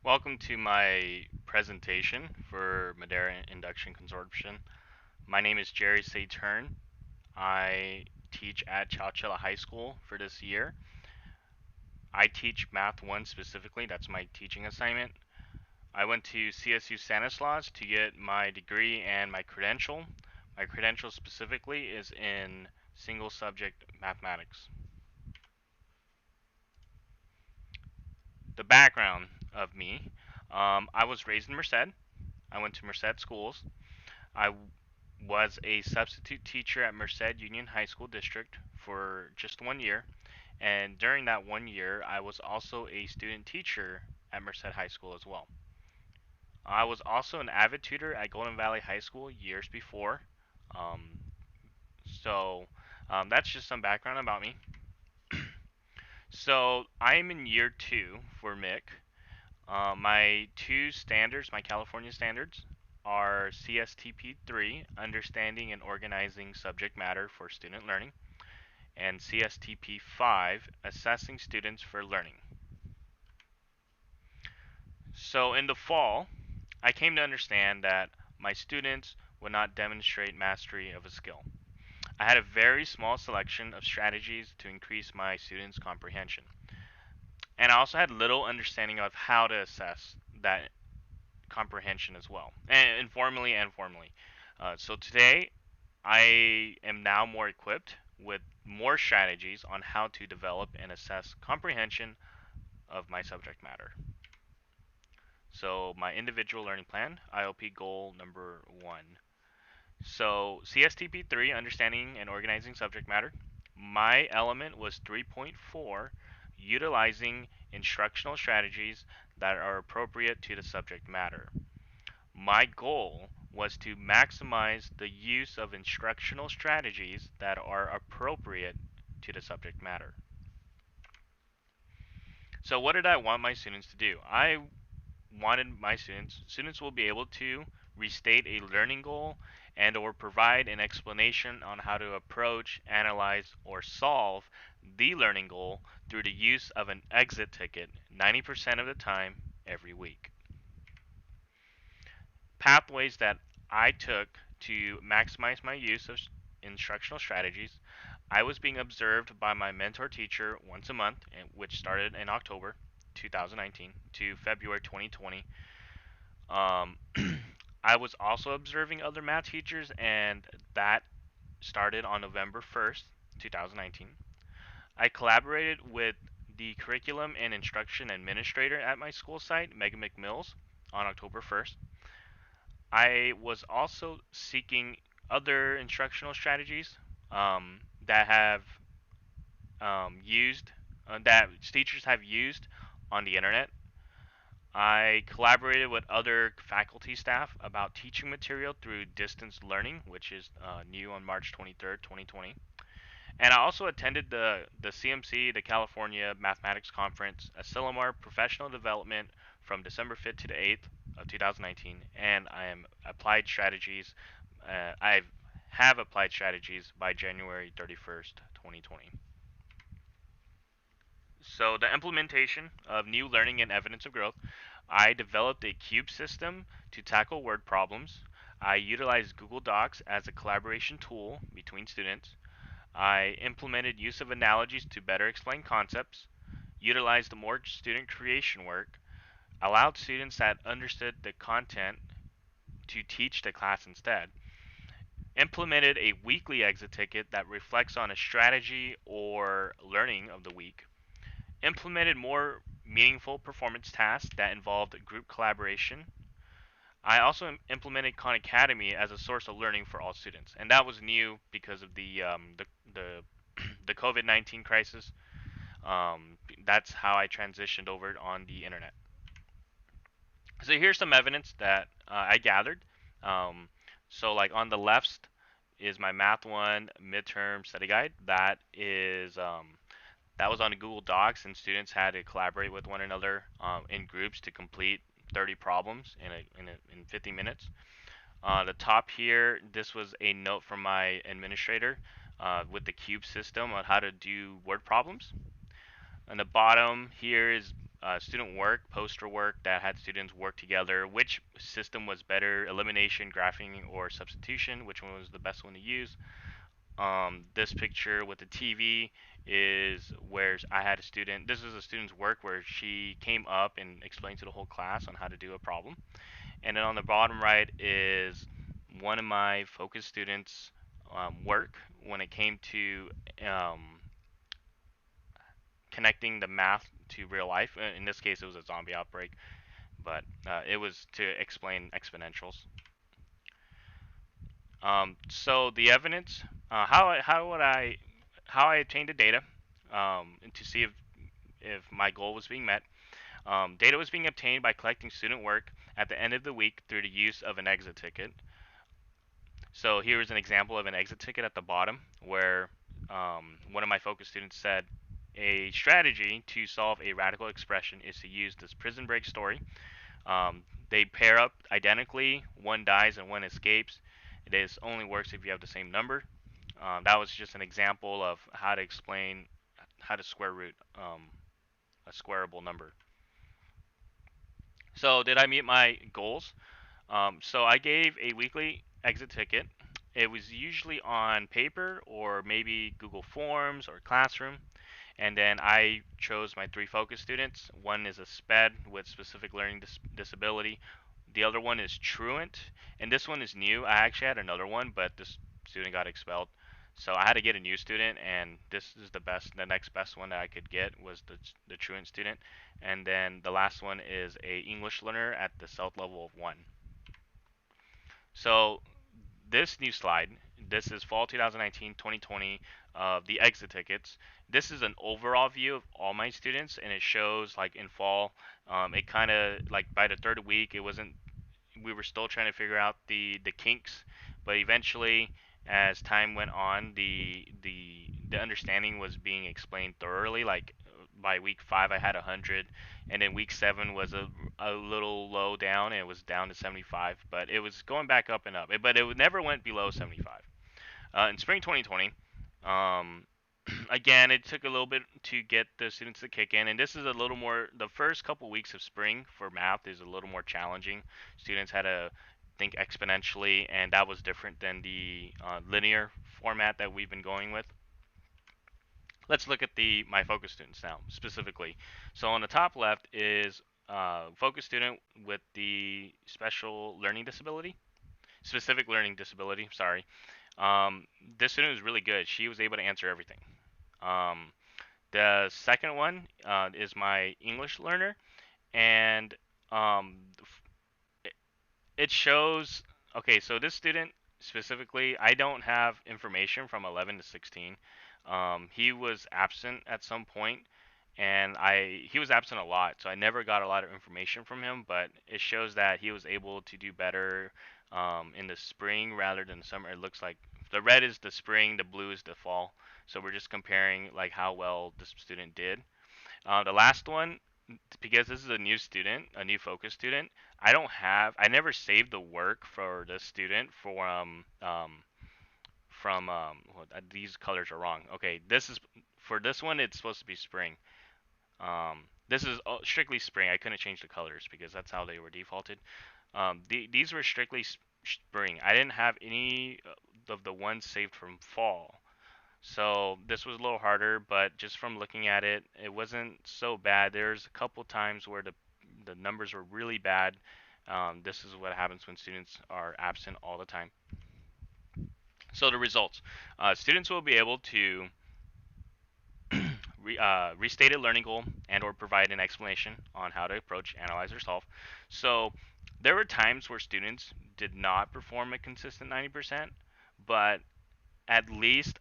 Welcome to my presentation for Madeira Induction Consortium. My name is Jerry Saetern. I teach at Chowchilla High School for this year. I teach Math 1 specifically, that's my teaching assignment. I went to CSU Stanislaus to get my degree and my credential. My credential specifically is in single subject mathematics. The background of me, I was raised in Merced. I went to Merced schools. I was a substitute teacher at Merced Union High School District for just 1 year, and during that 1 year, I was also a student teacher at Merced High School as well. I was also an avid tutor at Golden Valley High School years before, um, so that's just some background about me. So I am in year two for MIC. My two standards, my California standards, are CSTP3, Understanding and Organizing Subject Matter for Student Learning, and CSTP5, Assessing Students for Learning. So in the fall, I came to understand that my students would not demonstrate mastery of a skill. I had a very small selection of strategies to increase my students' comprehension. And I also had little understanding of how to assess that comprehension as well, and informally and formally. So today, I am now more equipped with more strategies on how to develop and assess comprehension of my subject matter. So my individual learning plan, IOP goal number one. So CSTP3, understanding and organizing subject matter. My element was 3.4, utilizing instructional strategies that are appropriate to the subject matter. My goal was to maximize the use of instructional strategies that are appropriate to the subject matter. So what did I want my students to do? I wanted my students will be able to restate a learning goal and or provide an explanation on how to approach, analyze, or solve the learning goal through the use of an exit ticket 90% of the time every week. Pathways that I took to maximize my use of instructional strategies. I was being observed by my mentor teacher once a month, which started in October 2019 to February 2020. Um, I was also observing other math teachers, and that started on November 1st, 2019. I collaborated with the curriculum and instruction administrator at my school site, Megan McMills, on October 1st. I was also seeking other instructional strategies that have used that teachers have used on the internet. I collaborated with other faculty staff about teaching material through distance learning, which is new on March 23rd, 2020. And I also attended the CMC, the California Mathematics Conference, Asilomar Professional Development from December 5th to the 8th of 2019, and I have applied strategies by January 31st, 2020. So the implementation of new learning and evidence of growth, I developed a cube system to tackle word problems. I utilized Google Docs as a collaboration tool between students. I implemented use of analogies to better explain concepts, utilized more student creation work, allowed students that understood the content to teach the class instead, implemented a weekly exit ticket that reflects on a strategy or learning of the week, implemented more meaningful performance tasks that involved group collaboration. I also implemented Khan Academy as a source of learning for all students, and that was new because of the the COVID-19 crisis. That's how I transitioned over on the internet. So here's some evidence that I gathered. Um, so like on the left is my Math 1 midterm study guide. That was on Google Docs, and students had to collaborate with one another in groups to complete 30 problems in 50 minutes. The top here, this was a note from my administrator with the cube system on how to do word problems. On the bottom here is student work, poster work that had students work together. Which system was better, elimination, graphing, or substitution? Which one was the best one to use? This picture with the TV is where I had a student. This is a student's work where she came up and explained to the whole class on how to do a problem. And then on the bottom right is one of my focus students' work when it came to um, connecting the math to real life. In this case, it was a zombie outbreak, but it was to explain exponentials. So the evidence, how I obtained the data, and to see if my goal was being met. Data was being obtained by collecting student work at the end of the week through the use of an exit ticket. So here is an example of an exit ticket at the bottom where one of my focus students said a strategy to solve a radical expression is to use this prison break story. They pair up identically, one dies and one escapes. It is only works if you have the same number. That was just an example of how to explain how to square root a squareable number. So did I meet my goals? So I gave a weekly exit ticket. It was usually on paper or maybe Google Forms or Classroom. And then I chose my three focus students. One is a SPED with specific learning disability. The other one is Truant, and this one is new. I actually had another one, but this student got expelled. So I had to get a new student, and this is the next best one that I could get was the Truant student. And then the last one is a English learner at the South level of 1. So this new slide, this is fall 2019-2020 the exit tickets. This is an overall view of all my students, and it shows like in fall, it kind of like by the third week, it wasn't. We were still trying to figure out the kinks, but eventually, as time went on, the understanding was being explained thoroughly. Like by week 5, I had 100, and then week 7 was a little low down, and it was down to 75, but it was going back up and up. But it never went below 75. In spring 2020, um, again, it took a little bit to get the students to kick in, and this is a little more. The first couple weeks of spring for math is a little more challenging. Students had to think exponentially, and that was different than the linear format that we've been going with. Let's look at the my focus students now specifically. So on the top left is focus student with the special learning disability, specific learning disability. Sorry. This student was really good. She was able to answer everything. Um, the second one is my English learner, and um, it shows. Okay, so this student specifically, I don't have information from 11 to 16. He was absent at some point, and he was absent a lot, so I never got a lot of information from him. But it shows that he was able to do better in the spring rather than the summer. It looks like the red is the spring, the blue is the fall. So we're just comparing like how well this student did. The last one, because this is a new student, a new focus student, I never saved the work for this student well, these colors are wrong. Okay, for this one, it's supposed to be spring. This is strictly spring. I couldn't change the colors because that's how they were defaulted. These were strictly spring. I didn't have any of the ones saved from fall. So this was a little harder, but just from looking at it, it wasn't so bad. There's a couple times where the numbers were really bad. This is what happens when students are absent all the time. So the results, students will be able to restate a learning goal and or provide an explanation on how to approach, analyze, or solve. So there were times where students did not perform a consistent 90%, but at least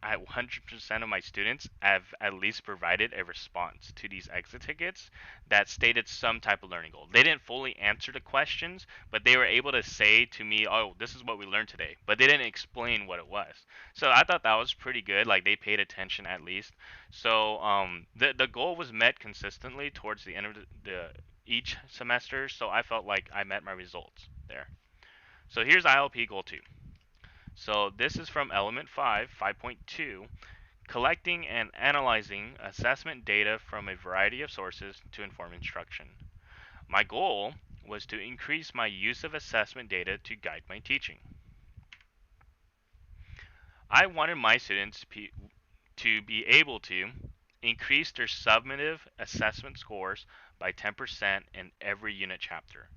100% of my students have at least provided a response to these exit tickets that stated some type of learning goal. They didn't fully answer the questions, but they were able to say to me, "Oh, this is what we learned today," but they didn't explain what it was. So I thought that was pretty good. Like they paid attention at least. So the goal was met consistently towards the end of the each semester. So I felt like I met my results there. So here's ILP goal 2. So this is from element 5, 5.2, collecting and analyzing assessment data from a variety of sources to inform instruction. My goal was to increase my use of assessment data to guide my teaching. I wanted my students to be able to increase their summative assessment scores by 10% in every unit chapter.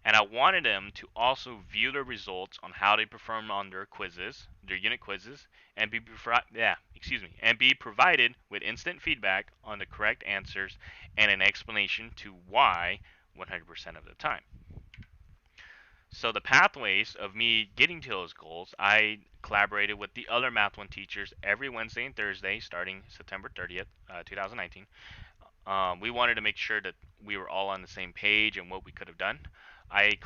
And I wanted them to also view the results on how they perform on their quizzes, their unit quizzes, and and be provided with instant feedback on the correct answers and an explanation to why 100% of the time. So the pathways of me getting to those goals, I collaborated with the other Math 1 teachers every Wednesday and Thursday starting September 30th, 2019. We wanted to make sure that we were all on the same page and what we could have done. I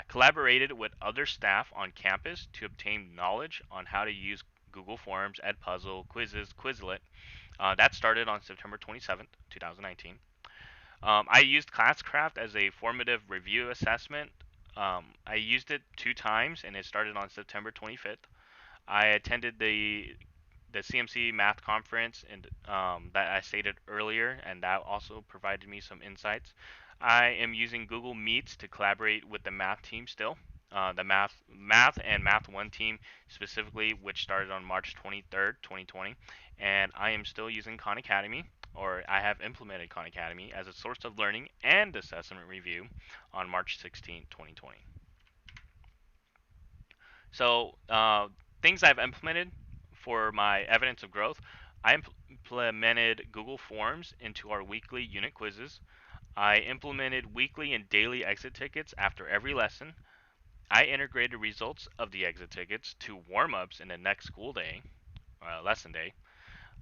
collaborated with other staff on campus to obtain knowledge on how to use Google Forms, Edpuzzle, Quizzes, Quizlet. That started on September 27th, 2019. I used Classcraft as a formative review assessment. I used it 2 times, and it started on September 25th. I attended the CMC math conference and that I stated earlier, and that also provided me some insights. I am using Google Meets to collaborate with the math team still. The math and Math 1 team specifically, which started on March 23rd, 2020, and I am still using Khan Academy, or I have implemented Khan Academy as a source of learning and assessment review on March 16th, 2020. So, things I've implemented for my evidence of growth, I implemented Google Forms into our weekly unit quizzes. I implemented weekly and daily exit tickets after every lesson. I integrated results of the exit tickets to warm ups in the next school day, lesson day.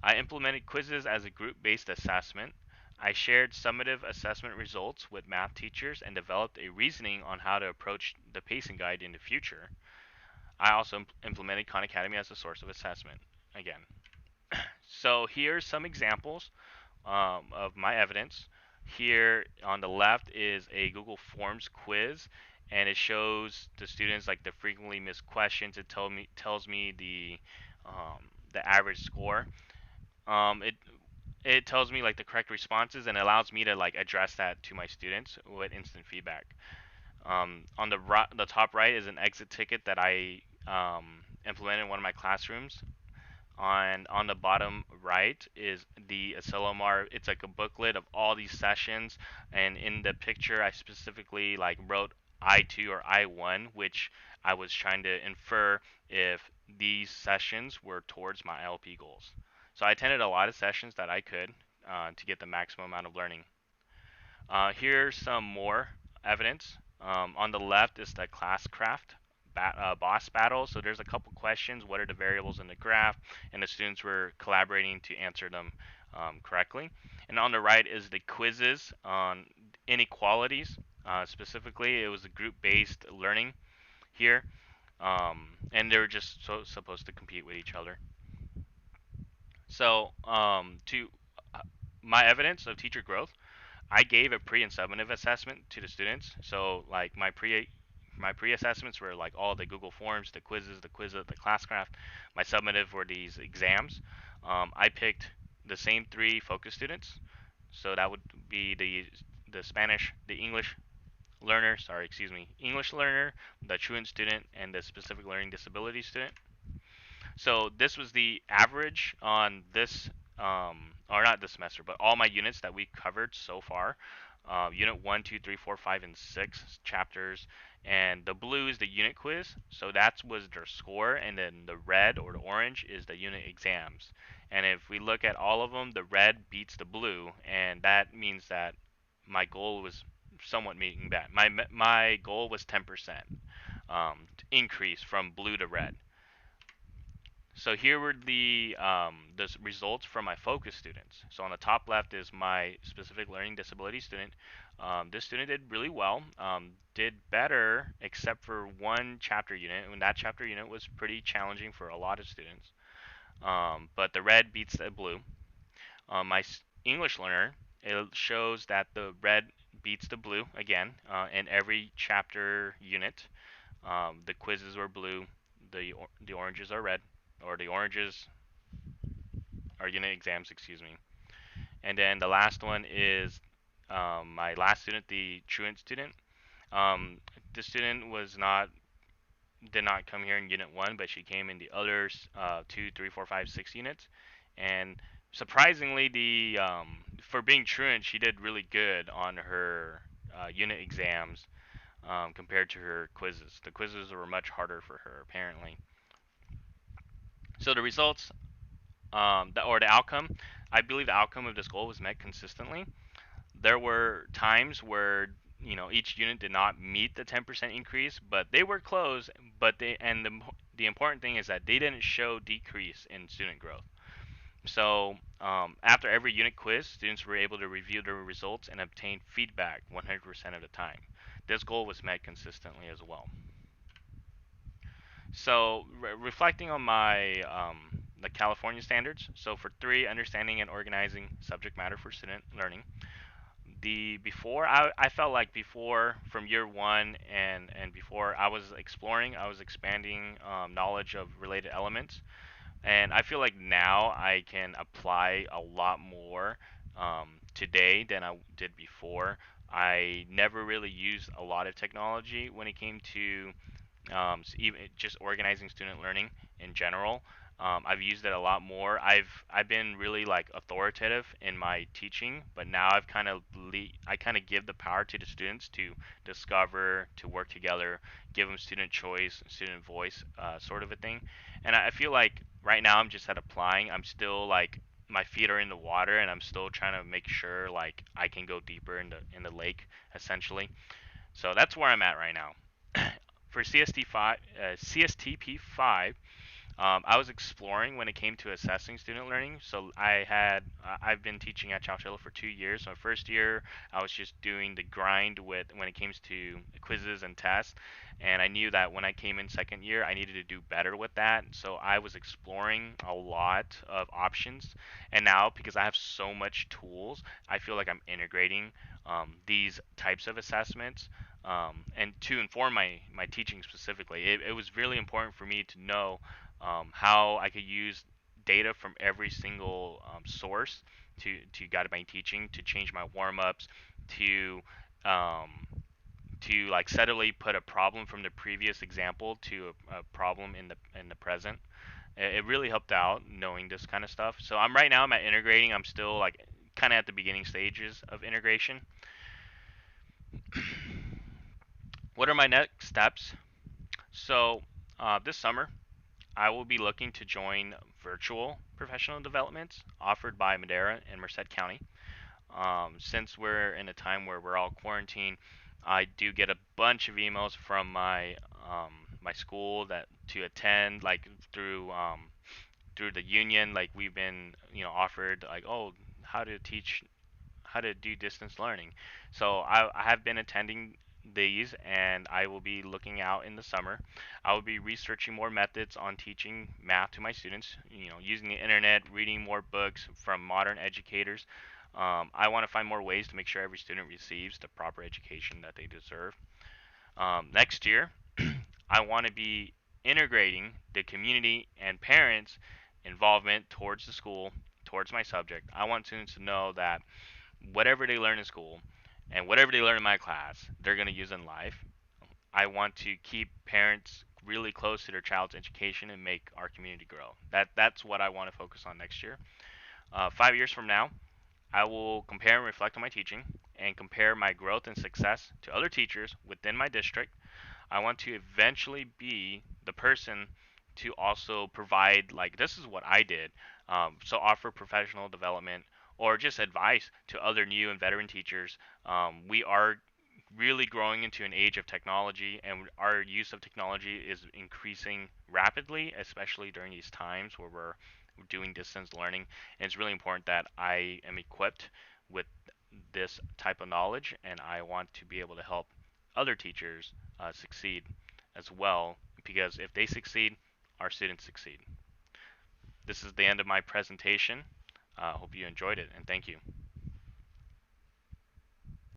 I implemented quizzes as a group based assessment. I shared summative assessment results with math teachers and developed a reasoning on how to approach the pacing guide in the future. I also implemented Khan Academy as a source of assessment again. So here's some examples of my evidence. Here on the left is a Google Forms quiz, and it shows the students like the frequently missed questions. It tells me the average score. It tells me like the correct responses and allows me to like address that to my students with instant feedback. On the top right is an exit ticket that I implemented in one of my classrooms. On the bottom right is the Asilomar. It's like a booklet of all these sessions, and in the picture I specifically like wrote I2 or I1, which I was trying to infer if these sessions were towards my ILP goals. So I attended a lot of sessions that I could to get the maximum amount of learning. Here's some more evidence. On the left is the classcraft boss battle. So there's a couple questions. What are the variables in the graph? And the students were collaborating to answer them correctly. And on the right is the quizzes on inequalities. Specifically, it was a group-based learning here. And they were just supposed to compete with each other. So to my evidence of teacher growth, I gave a pre and summative assessment to the students. So like my pre assessments were like all the Google Forms, the quizzes, the Quizlet, the Classcraft. My summative were these exams. I picked the same 3 focus students. So that would be the Spanish, the English learner, English learner, the truant student, and the specific learning disability student. So this was the average on this, or not this semester, but all my units that we covered so far. Unit 1, 2, 3, 4, 5, and 6 chapters. And the blue is the unit quiz, so that was their score. And then the red or the orange is the unit exams. And if we look at all of them, the red beats the blue, and that means that my goal was somewhat meeting that. My goal was 10% increase from blue to red. So here were the results from my focus students. So on the top left is my specific learning disability student. This student did really well, did better except for one chapter unit, and that chapter unit was pretty challenging for a lot of students. But the red beats the blue. My English learner, it shows that the red beats the blue again in every chapter unit. The quizzes were blue, the oranges are red, or the oranges or unit exams, excuse me. And then the last one is my last student, the truant student. Um, the student was not did not come here in unit one, but she came in the others two, three, four, five, six units, and surprisingly, the for being truant, she did really good on her unit exams compared to her quizzes. The quizzes were much harder for her apparently. So the results, or the outcome, I believe the outcome of this goal was met consistently. There were times where each unit did not meet the 10% increase, but they were close. But the important thing is that they didn't show decrease in student growth. So after every unit quiz, students were able to review their results and obtain feedback 100% of the time. This goal was met consistently as well. So reflecting on my the California standards. So for three, understanding and organizing subject matter for student learning. The before I felt like before from year one and before I was exploring, I was expanding knowledge of related elements, and I feel like now I can apply a lot more today than I did before. I never really used a lot of technology when it came to so even just organizing student learning in general. I've used it a lot more. I've been really like authoritative in my teaching, but now I kind of give the power to the students to discover, to work together, give them student choice, student voice, sort of a thing. And I feel like right now I'm just at applying. I'm still like my feet are in the water, and I'm still trying to make sure like I can go deeper in the lake essentially. So that's where I'm at right now. For CSTP5, I was exploring when it came to assessing student learning. So I've been teaching at Chowchilla for 2 years. So my first year, I was just doing the grind with when it came to quizzes and tests, and I knew that when I came in second year, I needed to do better with that. So I was exploring a lot of options, and now because I have so much tools, I feel like I'm integrating these types of assessments. And to inform my teaching specifically, it was really important for me to know how I could use data from every single source to guide my teaching, to change my warm ups, to um, to like subtly put a problem from the previous example to a problem in the present. It really helped out knowing this kind of stuff. So I'm at integrating. I'm still like kind of at the beginning stages of integration. What are my next steps? So this summer I will be looking to join virtual professional developments offered by Madera and Merced County. Since we're in a time where we're all quarantined, I do get a bunch of emails from my school that to attend, like through the union. Like we've been offered like, oh, how to teach how to do distance learning. So I have been attending these, and I will be looking out in the summer. I will be researching more methods on teaching math to my students, using the internet, reading more books from modern educators. I want to find more ways to make sure every student receives the proper education that they deserve. Next year, I want to be integrating the community and parents' involvement towards the school, towards my subject. I want students to know that whatever they learn in school and whatever they learn in my class, they're going to use in life. I want to keep parents really close to their child's education and make our community grow. That's what I want to focus on next year. 5 years from now, I will compare and reflect on my teaching and compare my growth and success to other teachers within my district. I want to eventually be the person to also provide, like, this is what I did. So offer professional development or just advice to other new and veteran teachers. We are really growing into an age of technology, and our use of technology is increasing rapidly, especially during these times where we're doing distance learning. And it's really important that I am equipped with this type of knowledge, and I want to be able to help other teachers succeed as well, because if they succeed, our students succeed. This is the end of my presentation. I hope you enjoyed it, and thank you.